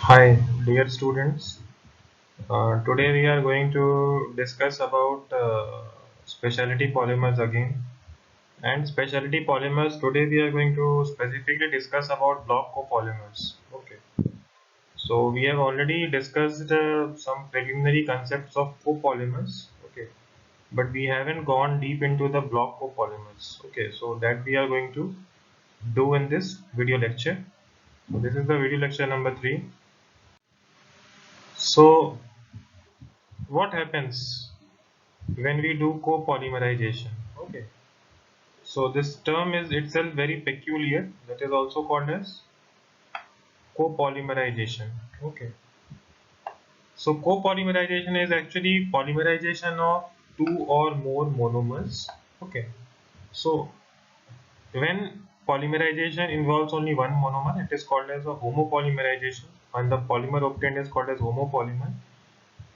Hi, dear students. Today we are going to discuss about specialty polymers again. And specialty polymers, today we are going to specifically discuss about block copolymers. Okay. So we have already discussed some preliminary concepts of copolymers. Okay. But we haven't gone deep into the block copolymers. Okay. So that we are going to do in this video lecture. So this is the video lecture number 3. So what happens when we do copolymerization? Okay, so this term is itself very peculiar, that is also called as copolymerization. Okay, so copolymerization is actually polymerization of two or more monomers. Okay, so when polymerization involves only one monomer, it is called as a homopolymerization, and the polymer obtained is called as homopolymer.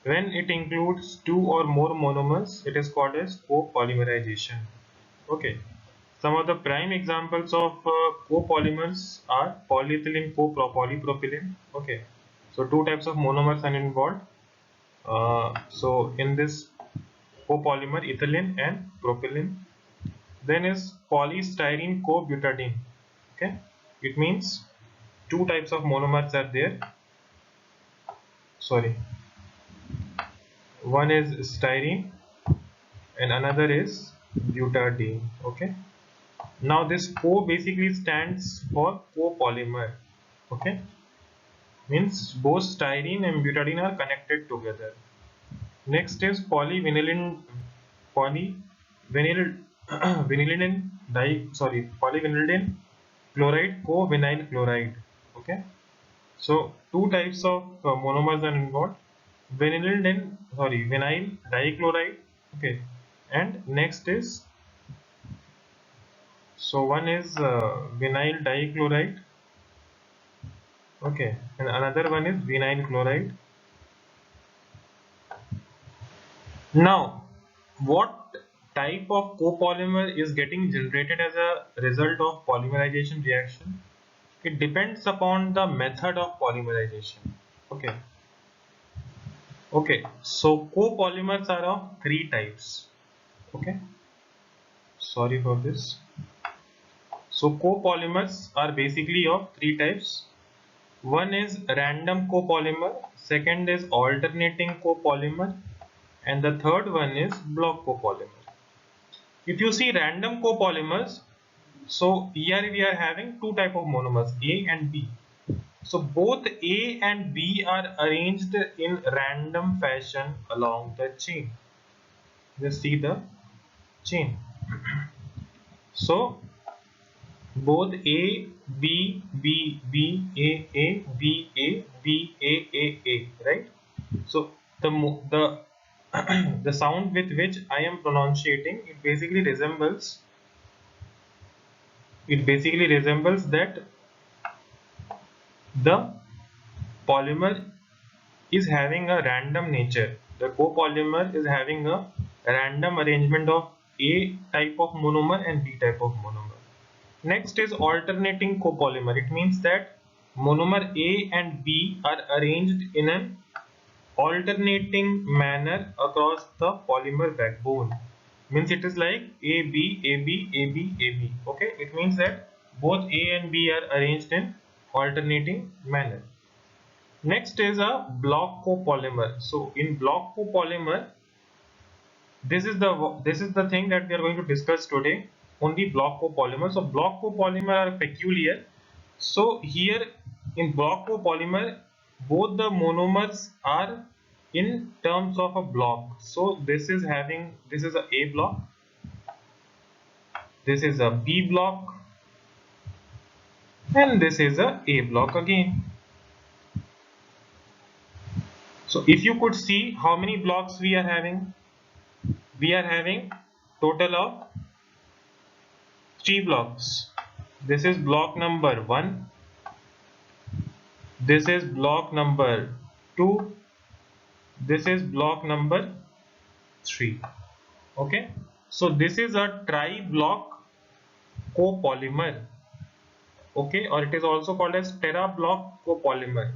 When it includes two or more monomers, it is called as copolymerization. Okay, some of the prime examples of copolymers are polyethylene copolypropylene. Okay, so two types of monomers are involved. So in this copolymer, ethylene and propylene. Then is polystyrene cobutadiene. Okay, it means two types of monomers are there. Sorry, one is styrene and another is butadiene. Okay, now this co basically stands for copolymer. Okay, means both styrene and butadiene are connected together. Next is polyvinyl vinylidene polyvinylidene chloride co-vinyl chloride. Okay, so two types of monomers are involved. Vinyl dichloride. Okay, and next is, so one is vinyl dichloride. Okay, and another one is vinyl chloride. Now, what type of copolymer is getting generated as a result of polymerization reaction? It depends upon the method of polymerization. Okay. Okay. So copolymers are of three types. Okay. Sorry for this. So copolymers are basically of three types. One is random copolymer, second is alternating copolymer, and the third one is block copolymer. If you see random copolymers, so here we are having two type of monomers, A and B. So both A and B are arranged in random fashion along the chain. Just see the chain. So both A, B, B, B, A, B, A, B, A, right? So the the sound with which I am pronunciating, it basically resembles that the polymer is having a random nature. The copolymer is having a random arrangement of A type of monomer and B type of monomer. Next is alternating copolymer. It means that monomer A and B are arranged in an alternating manner across the polymer backbone. Means it is like A B A B A B A B. Okay, it means that both A and B are arranged in alternating manner. Next is a block copolymer. So in block copolymer, this is the thing that we are going to discuss today. Only block copolymer. So block copolymer are peculiar. So here in block copolymer, both the monomers are in terms of a block. So this is a A block, this is a B block, and this is a A block again. So if you could see how many blocks we are having total of 3 blocks. This is block number 1, this is block number 2, this is block number 3. Okay, so this is a tri-block copolymer. Okay, or it is also called as terablock copolymer.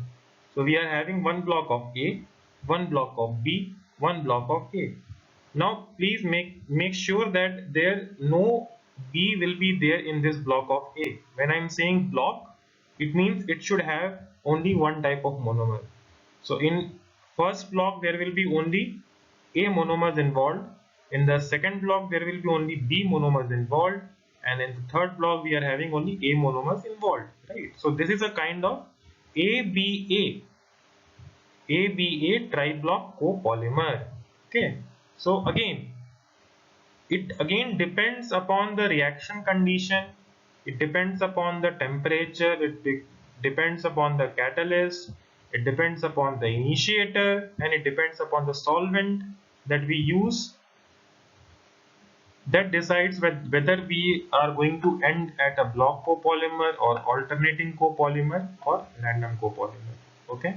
So we are having one block of A, one block of B, one block of A. Now please make sure that there no B will be there in this block of A. When I'm saying block, it means it should have only one type of monomer. So in first block there will be only A monomers involved. In the second block there will be only B monomers involved, and in the third block we are having only A monomers involved, right? So this is a kind of ABA triblock copolymer. Okay, so again it again depends upon the reaction condition, it depends upon the temperature, depends upon the catalyst, it depends upon the initiator, and it depends upon the solvent that we use, that decides whether we are going to end at a block copolymer or alternating copolymer or random copolymer. Okay,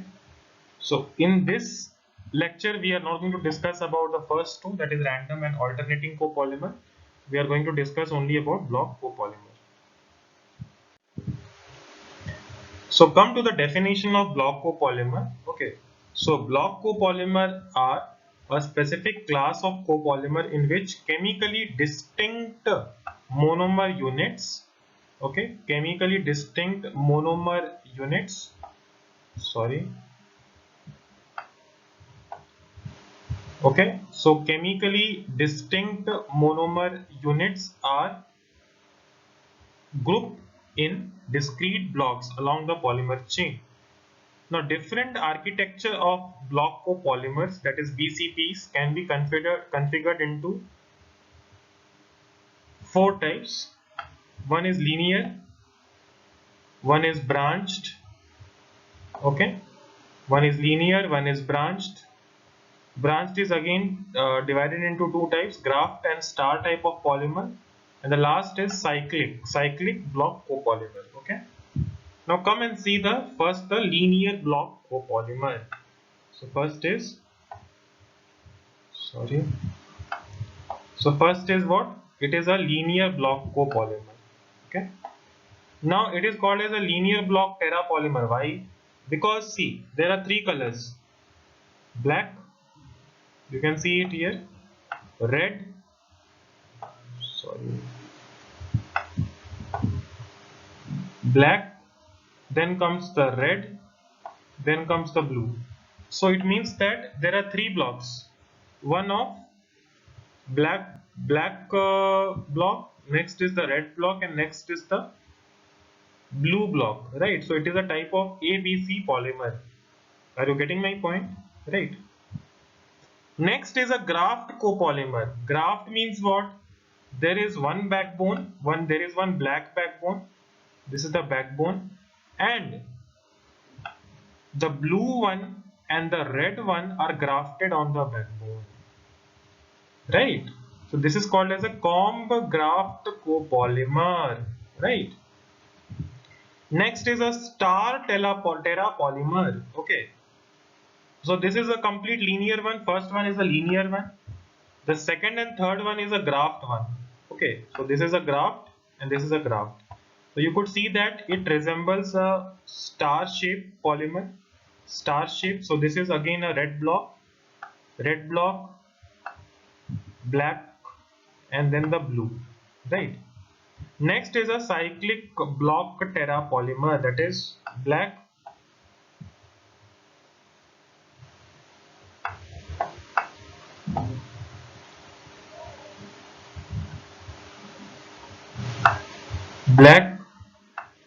so in this lecture we are not going to discuss about the first two, that is random and alternating copolymer. We are going to discuss only about block copolymer. So come to the definition of block copolymer. Okay, so block copolymer are a specific class of copolymer in which chemically distinct monomer units, okay, chemically distinct monomer units, sorry, okay, so chemically distinct monomer units are grouped in discrete blocks along the polymer chain. Now, different architecture of block copolymers, that is BCPs, can be configured into four types. One is linear, one is branched, okay, one is linear, one is branched. Branched is again divided into two types, graft and star type of polymer, and the last is cyclic block copolymer. Okay, now come and see the linear block copolymer. So first is, sorry, so first is what? It is a linear block copolymer. Okay, now it is called as a linear block terrapolymer. Why? Because see, there are three colors: black, you can see it here, red, sorry, black, then comes the red, then comes the blue. So it means that there are three blocks: one of black block, next is the red block, and next is the blue block, right? So it is a type of ABC polymer. Are you getting my point? Right. Next is a graft copolymer. Graft means what? There is one backbone, there is one black backbone. This is the backbone, and the blue one and the red one are grafted on the backbone. Right. So this is called as a comb graft copolymer. Right. Next is a star terrapolymer. Okay. So this is a complete linear one. First one is a linear one. The second and third one is a graft one. Okay. So this is a graft and this is a graft. So you could see that it resembles a star shaped polymer. Star shape. So this is again a red block, black, and then the blue. Right. Next is a cyclic block terrapolymer, that is black,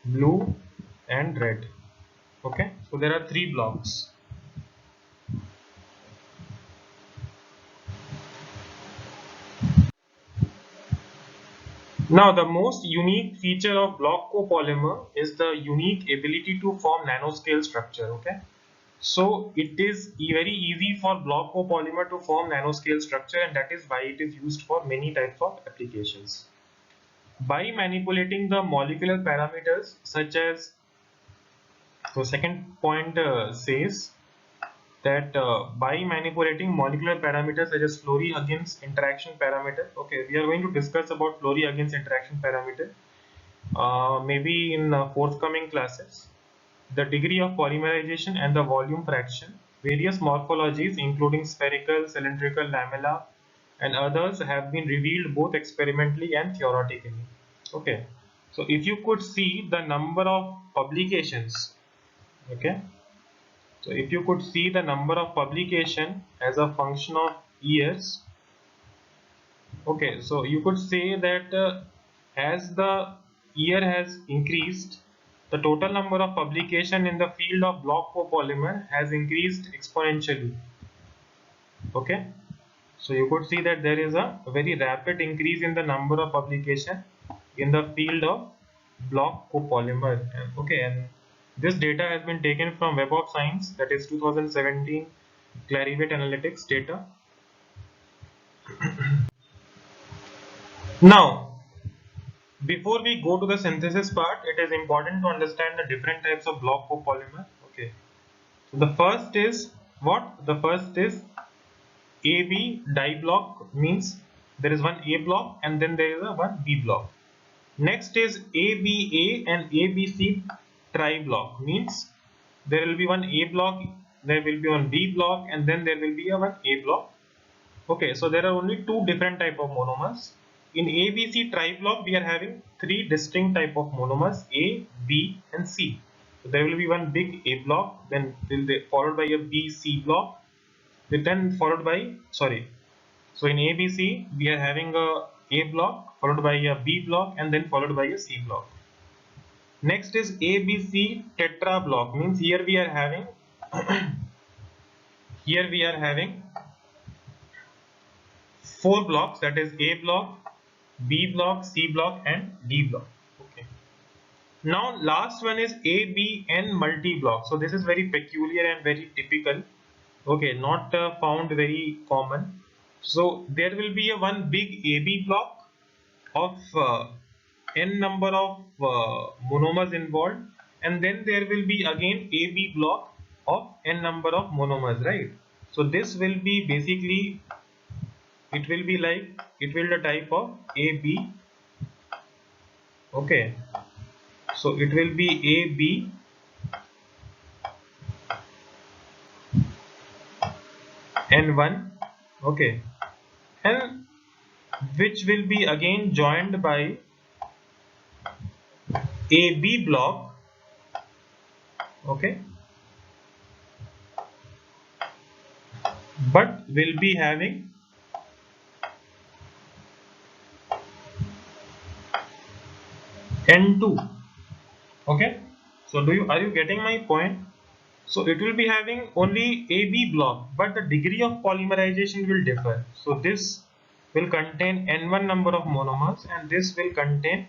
blue, and red. Okay, so there are three blocks. Now, the most unique feature of block copolymer is the unique ability to form nanoscale structure. Okay, so it is very easy for block copolymer to form nanoscale structure, and that is why it is used for many types of applications. By manipulating the molecular parameters such as, so second point says that by manipulating molecular parameters such as Flory-Huggins interaction parameter. Okay, we are going to discuss about Flory-Huggins interaction parameter maybe in forthcoming classes. the degree of polymerization and the volume fraction. Various morphologies including spherical, cylindrical, lamella and others have been revealed both experimentally and theoretically. Okay, so if you could see the number of publications, okay, so if you could see the number of publication as a function of years, okay, so you could say that as the year has increased, the total number of publication in the field of block copolymer has increased exponentially. Okay, so you could see that there is a very rapid increase in the number of publication in the field of block copolymer. Okay, and this data has been taken from Web of Science, that is 2017 Clarivate Analytics data. Now, before we go to the synthesis part, it is important to understand the different types of block copolymer. Okay, so the first is what? The first is AB die block, means there is one A block and then there is a one B block. Next is ABA and ABC tri block, means there will be one A block, there will be one B block, and then there will be a one A block. Okay, so there are only two different type of monomers. In ABC triblock, we are having three distinct type of monomers, A, B, and C. So there will be one big A block, then followed by a B, C block, then followed by, sorry. So in ABC, we are having a A block, followed by a B block, and then followed by a C block. Next is ABC tetra block, means here we are having here we are having four blocks, that is A block, B block, C block, and D block. Okay. Now last one is ABN multi block. So this is very peculiar and very typical. Okay, not found very common. So there will be a one big AB block of n number of monomers involved, and then there will be again AB block of n number of monomers, right? So this will be basically, it will be like, it will the type of AB. Okay, so it will be AB N1. Okay, and which will be again joined by AB block. Okay, but will be having N2. Okay, so are you getting my point? So it will be having only AB block, but the degree of polymerization will differ. So this will contain N1 number of monomers and this will contain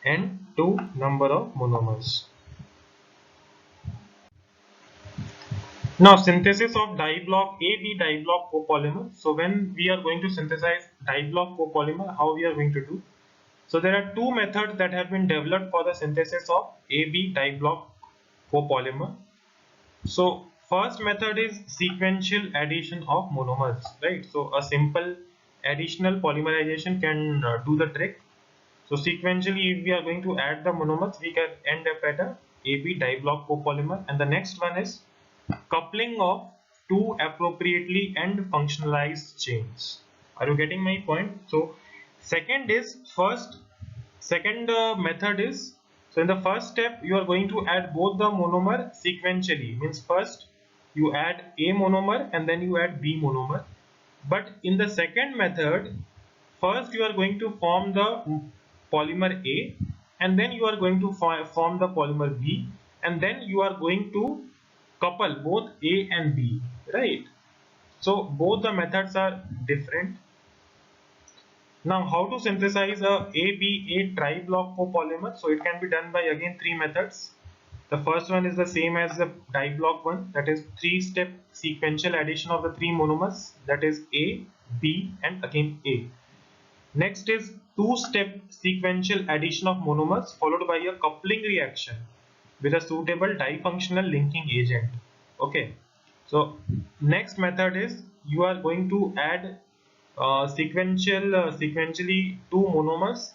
N2 number of monomers. Now synthesis of diblock AB diblock copolymer. So when we are going to synthesize diblock copolymer, how we are going to do? So there are two methods that have been developed for the synthesis of AB diblock copolymer. So first method is sequential addition of monomers, right? So a simple additional polymerization can do the trick. So sequentially, if we are going to add the monomers, we can end up at a AB diblock copolymer. And the next one is coupling of two appropriately end functionalized chains. Are you getting my point? So second method is, so in the first step you are going to add both the monomer sequentially, means first you add A monomer and then you add B monomer. But in the second method, first you are going to form the polymer A and then you are going to form the polymer B, and then you are going to couple both A and B, right? So both the methods are different. Now how to synthesize a ABA tri-block copolymer? So it can be done by again three methods. The first one is the same as the diblock one, that is three-step sequential addition of the three monomers, that is A, B, and again A. Next is two-step sequential addition of monomers followed by a coupling reaction with a suitable difunctional linking agent. Okay, so next method is you are going to add sequentially two monomers,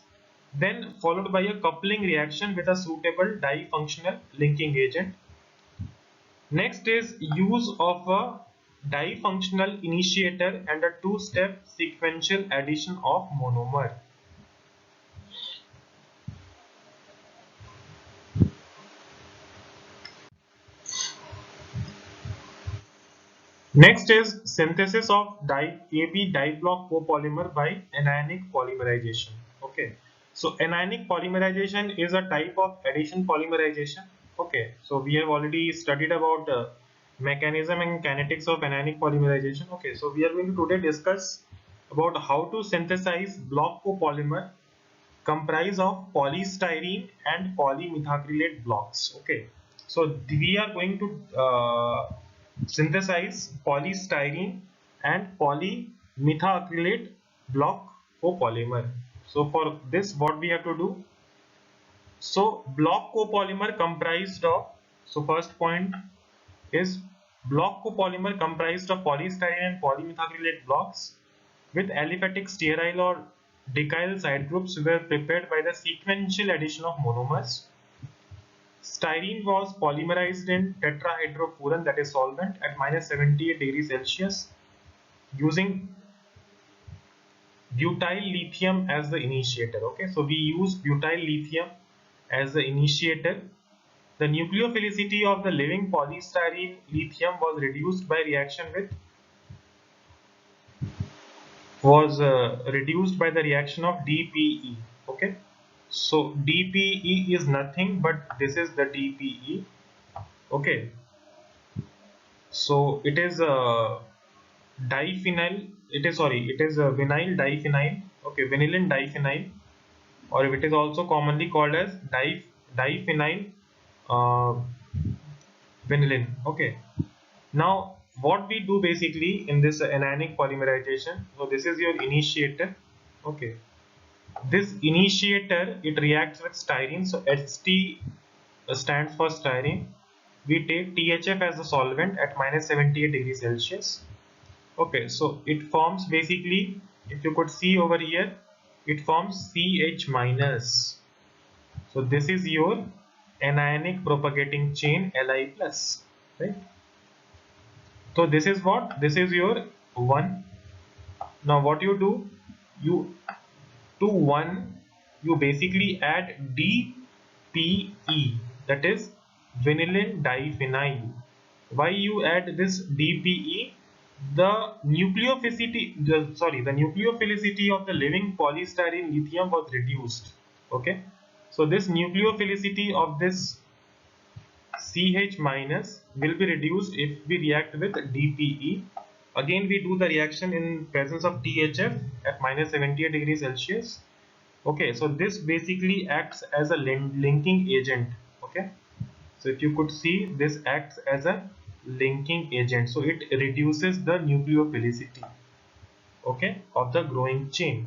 then followed by a coupling reaction with a suitable difunctional linking agent. Next is use of a difunctional initiator and a two-step sequential addition of monomer. Next is synthesis of AB diblock copolymer by anionic polymerization. Okay, so anionic polymerization is a type of addition polymerization. Okay, so we have already studied about mechanism and kinetics of anionic polymerization. Okay, so we are going to today discuss about how to synthesize block copolymer comprised of polystyrene and polymethacrylate blocks. Okay, so we are going to synthesize polystyrene and polymethacrylate block copolymer. So for this, what we have to do? So block copolymer comprised of, so first point is block copolymer comprised of polystyrene and polymethacrylate blocks with aliphatic stearyl or decyl side groups were prepared by the sequential addition of monomers. Styrene was polymerized in tetrahydrofuran, that is solvent, at minus 78 degrees Celsius using butyl lithium as the initiator. Okay, so we use butyl lithium as the initiator. The nucleophilicity of the living polystyrene lithium was reduced by reaction with reduced by the reaction of DPE. Okay, so DPE is nothing but this is the DPE. Okay, so it is a diphenyl. It is a vinyl diphenyl. Okay, vanillin diphenyl, or it is also commonly called as diphenyl uh, vanillin. Okay. Now, what we do basically in this anionic polymerization, so this is your initiator. Okay, this initiator, it reacts with styrene, so HT stands for styrene. We take THF as a solvent at minus 78 degrees Celsius. Okay, so it forms basically, if you could see over here, it forms CH minus. So this is your anionic propagating chain Li plus, right? So this is what? This is your 1. Now what you do? You to 1 you basically add DPE, that is vanillin diphenyl. Why you add this DPE? The nucleophilicity of the living polystyrene lithium was reduced. Okay, so this nucleophilicity of this CH minus will be reduced if we react with DPE. Again, we do the reaction in presence of THF at minus 78 degrees Celsius. Okay, so this basically acts as a linking agent. Okay, so if you could see, this acts as a linking agent. So it reduces the nucleophilicity, okay, of the growing chain.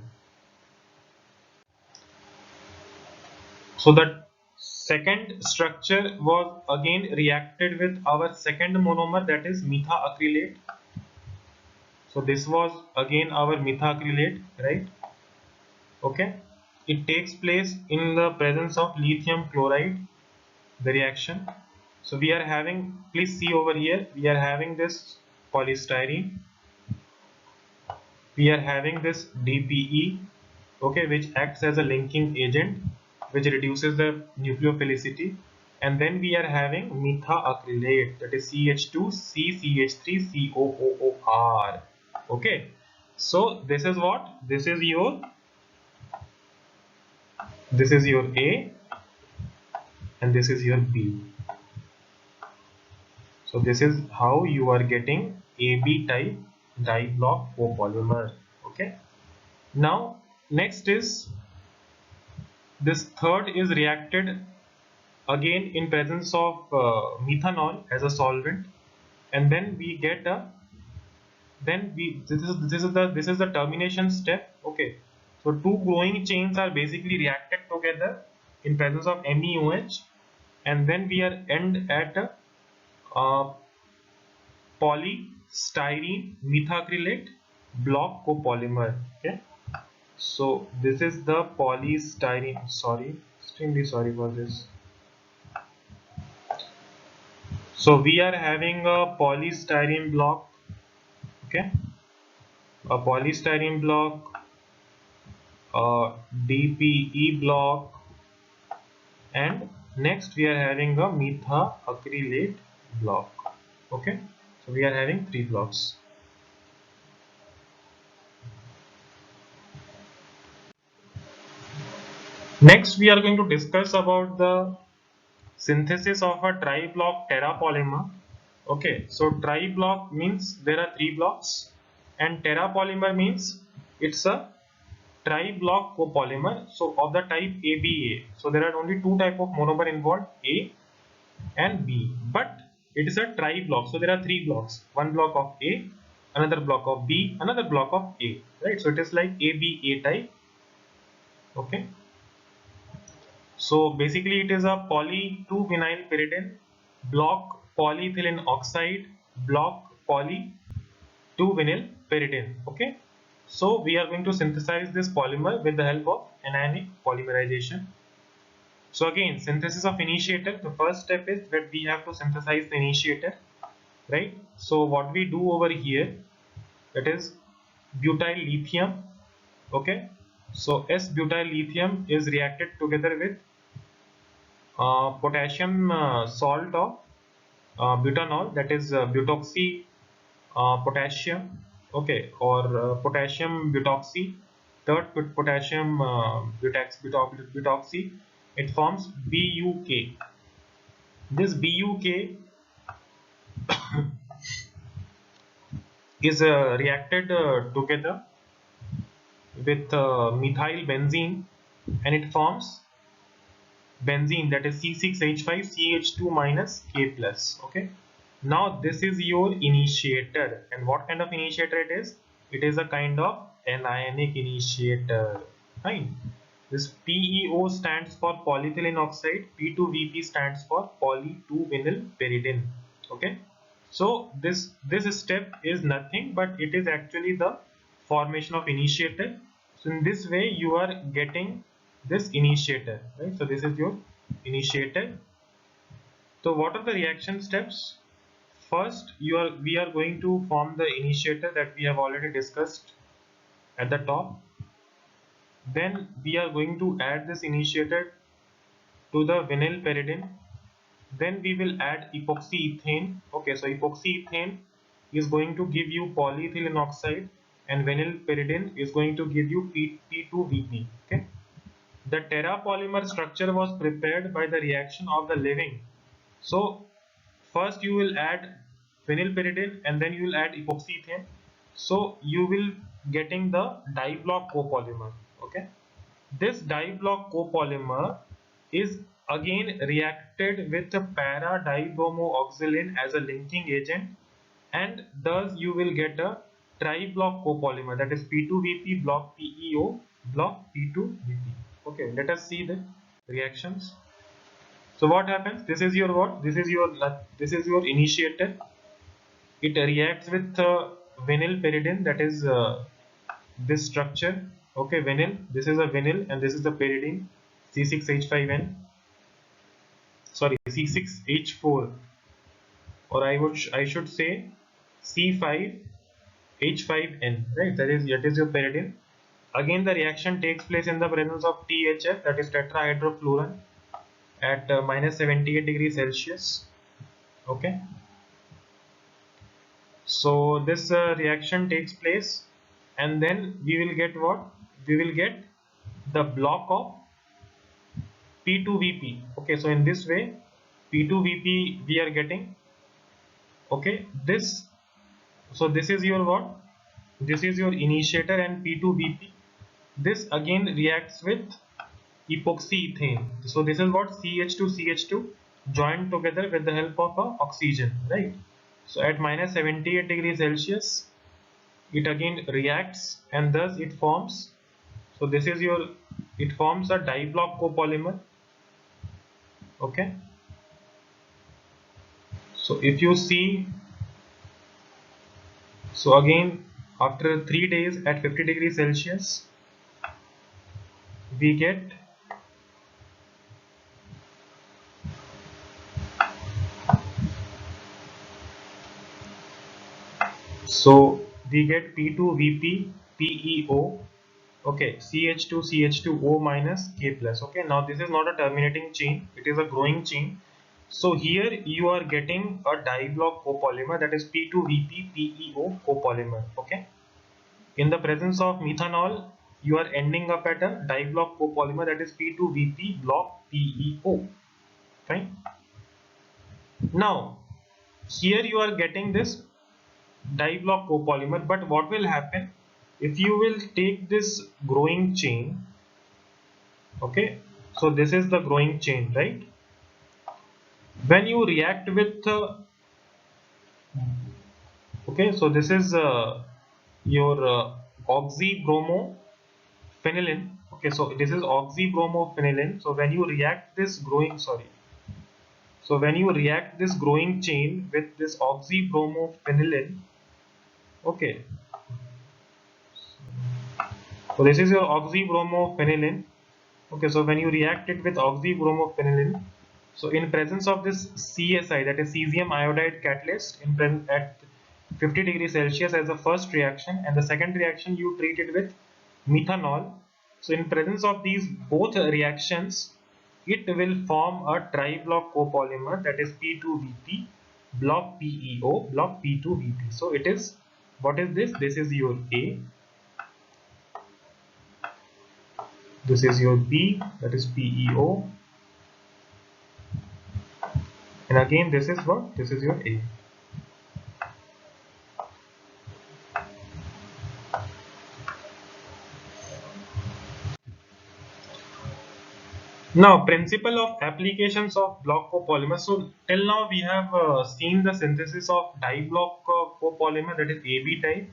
So the second structure was again reacted with our second monomer, that is methacrylate. So this was again our methacrylate, right? Okay, it takes place in the presence of lithium chloride, the reaction. So we are having, please see over here, we are having this polystyrene, we are having this DPE, okay, which acts as a linking agent, which reduces the nucleophilicity, and then we are having methacrylate, that is CH2CCH3COOR. Okay, so this is what? This is your A, and this is your B. So this is how you are getting AB type diblock copolymer. Okay. Now next is this third is reacted again in presence of methanol as a solvent, and then we get a this is the termination step. Okay. So two growing chains are basically reacted together in presence of MEOH, and then we are end at uh, polystyrene methacrylate block copolymer. Okay, So this is the polystyrene. Sorry, extremely sorry for this. So we are having a polystyrene block. Okay, a polystyrene block, a DPE block, and next we are having a methacrylate block. Okay, so we are having 3 blocks. Next we are going to discuss about the synthesis of a tri-block terrapolymer. Okay, so tri-block means there are 3 blocks, and terrapolymer means it's a tri-block copolymer, so of the type ABA. So there are only 2 type of monomer involved, A and B, but it is a tri-block, so there are 3 blocks, one block of A, another block of B, another block of A, right? So it is like ABA type. Okay, so basically it is a poly 2-vinyl pyridine block polyethylene oxide block poly 2-vinyl pyridine. Okay, so we are going to synthesize this polymer with the help of anionic polymerization. So again, synthesis of initiator, the first step is that we have to synthesize the initiator, right? So what we do over here, that is butyl lithium. Okay, so S-butyl lithium is reacted together with potassium salt of butanol, that is butoxy potassium. Okay, or potassium butoxy, third potassium butoxy, it forms BUK. This BUK is reacted together with methyl benzene, and it forms benzene, that is C6H5CH2 minus K plus. Okay, now this is your initiator, and what kind of initiator it is? It is a kind of anionic initiator. Fine. This PEO stands for polyethylene oxide, P2VP stands for poly 2-vinyl pyridine. Okay, so this step is nothing but it is actually the formation of initiator. So in this way you are getting this initiator, right? So this is your initiator. So what are the reaction steps? First, we are going to form the initiator that we have already discussed at the top. Then we are going to add this initiator to the vinyl pyridine. Then we will add epoxy ethane. Okay, so epoxy ethane is going to give you polyethylene oxide, and vinyl pyridine is going to give you P2VP. Okay, the terrapolymer structure was prepared by the reaction of the leaving. So first you will add vinyl pyridine and then you will add epoxy ethane. So you will getting the diblock copolymer. Okay, this diblock copolymer is again reacted with para dibromoxylene as a linking agent, and thus you will get a tri-block copolymer, that is P2VP block PEO block P2VP. Okay, let us see the reactions. So what happens? This is your what? This is your initiator. It reacts with vinyl pyridine, that is this structure. Okay, vinyl. This is a vinyl, and this is the pyridine, C6H5N. Sorry, C6H4, or I should say C5H5N. Right? That is your pyridine. Again, the reaction takes place in the presence of THF, that is tetrahydrofluorine, at minus 78 degrees Celsius. Okay, so this reaction takes place, and then we will get what? We will get the block of P2VP. Okay, so in this way P2VP we are getting. Okay, this is your what? This is your initiator and P2VP. This again reacts with epoxy ethane. So this is what? CH2CH2 joined together with the help of oxygen, right? So at minus 78 degrees Celsius it again reacts, and thus it forms. So this is your, it forms a diblock copolymer. Okay, so if you see, so again after 3 days at 50 degrees Celsius we get P2VP PeO. Okay, CH2CH2O minus K plus. Okay, now this is not a terminating chain, it is a growing chain. So here you are getting a diblock copolymer, that is P2VP PeO copolymer. Okay, in the presence of methanol, you are ending up at a diblock copolymer, that is P2VP block PeO. Fine. Now here you are getting this diblock copolymer, but what will happen if you will take this growing chain? Okay, so this is the growing chain, right? When you react with okay, so this is your oxybromophenylene. Okay, so this is oxybromophenylene. So when you react this growing, so when you react this growing chain with this oxybromophenylene, okay, so this is your oxybromophenylene. Okay, so when you react it with oxybromophenylene, so in presence of this CSI, that is cesium iodide catalyst, at 50 degrees Celsius as the first reaction, and the second reaction you treat it with methanol. So in presence of these both reactions, it will form a triblock copolymer, that is P2VP block PeO block P2VP. So it is, what is this? This is your A, this is your B, that is PeO, and again this is what? This is your A. Now, principle of applications of block copolymer. So till now we have seen the synthesis of diblock copolymer, that is AB type,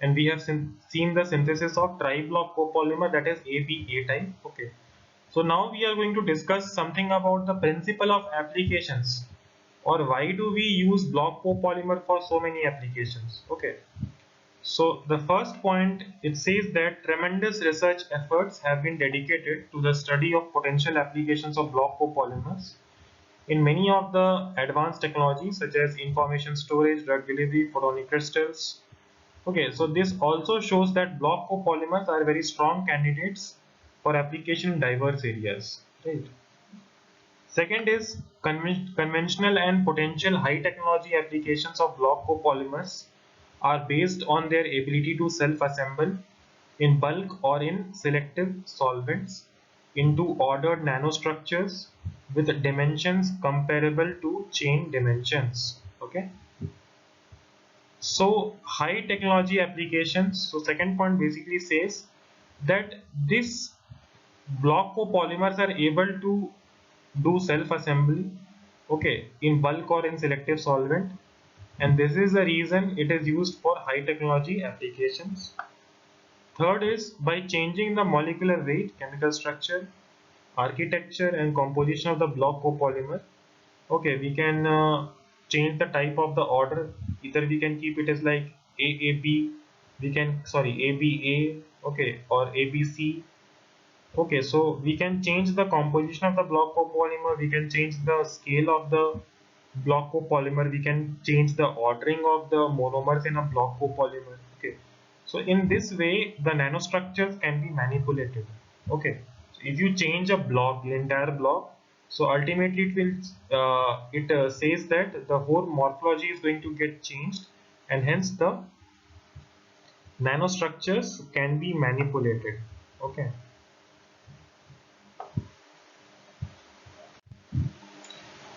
and we have seen the synthesis of triblock copolymer, that is ABA type. Okay. So now we are going to discuss something about the principle of applications, or why do we use block copolymer for so many applications. Okay. So the first point, it says that tremendous research efforts have been dedicated to the study of potential applications of block copolymers in many of the advanced technologies such as information storage, drug delivery, photonic crystals. Okay, so this also shows that block copolymers are very strong candidates for application in diverse areas. Right. Second is conventional and potential high technology applications of block copolymers are based on their ability to self-assemble in bulk or in selective solvents into ordered nanostructures with dimensions comparable to chain dimensions. Okay. So high technology applications. So second point basically says that this block copolymers are able to do self-assembly, okay, in bulk or in selective solvent, and this is the reason it is used for high technology applications. Third is by changing the molecular weight, chemical structure, architecture and composition of the block copolymer, okay, we can change the type of the order. Either we can keep it as like AAB, we can, sorry, ABA, okay, or ABC. Okay, so we can change the composition of the block copolymer, we can change the scale of the block copolymer, we can change the ordering of the monomers in a block copolymer. Okay, so in this way the nanostructures can be manipulated. Okay, so if you change a block, the entire block, so ultimately it will says that the whole morphology is going to get changed, and hence the nanostructures can be manipulated. Okay.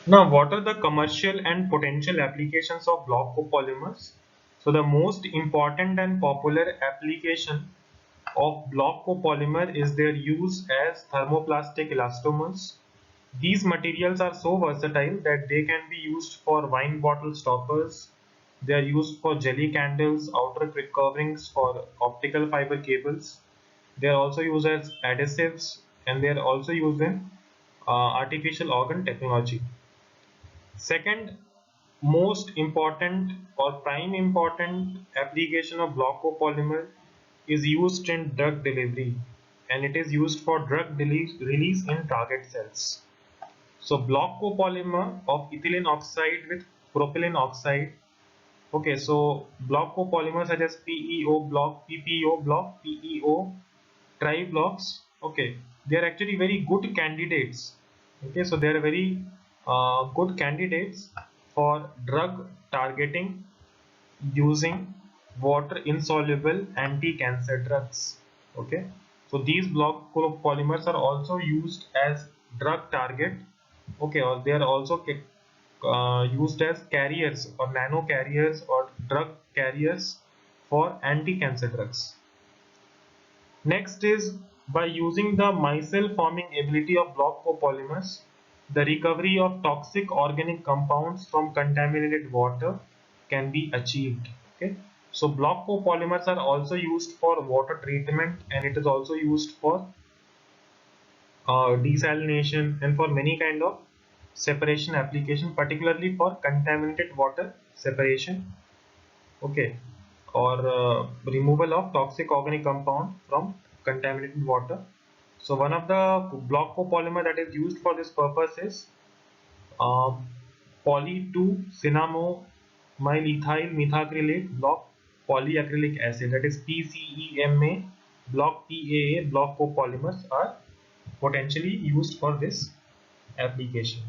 Now, what are the commercial and potential applications of block copolymers? So, the most important and popular application of block copolymer is their use as thermoplastic elastomers. These materials are so versatile that they can be used for wine bottle stoppers. They are used for jelly candles, outer coverings for optical fiber cables. They are also used as adhesives, and they are also used in artificial organ technology. Second most important or prime important application of block copolymer is used in drug delivery and it is used for drug release in target cells. So block copolymer of ethylene oxide with propylene oxide. Okay, so block copolymers such as PEO block, PPO block, PEO triblocks. Okay, they are actually very good candidates. Okay, so they are very good candidates for drug targeting using water insoluble anti-cancer drugs. Okay, so these block polymers are also used as drug target. Okay, or they are also used as carriers or nano carriers or drug carriers for anti-cancer drugs. Next is, by using the micelle forming ability of block copolymers, the recovery of toxic organic compounds from contaminated water can be achieved. Okay, so block copolymers are also used for water treatment, and it is also used for desalination and for many kind of separation application, particularly for contaminated water separation. Okay, or removal of toxic organic compound from contaminated water. So one of the block copolymer that is used for this purpose is uh, poly 2 cinnamoylethyl methacrylate block polyacrylic acid, that is PCEMA block PAA block copolymers are potentially used for this application.